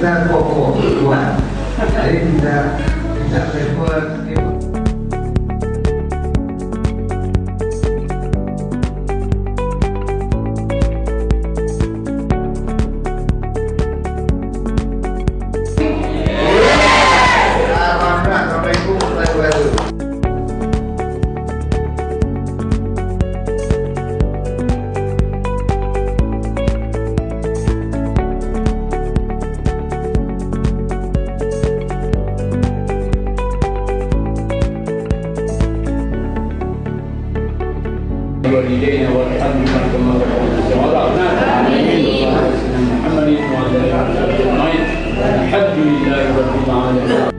kita pokok tuan. Jadi tidak repot. والدينا وارحمنا كما ربنا وضعنا آمين. محمد وعلى آله وصحبه أجمعين. الحمد لله رب العالمين.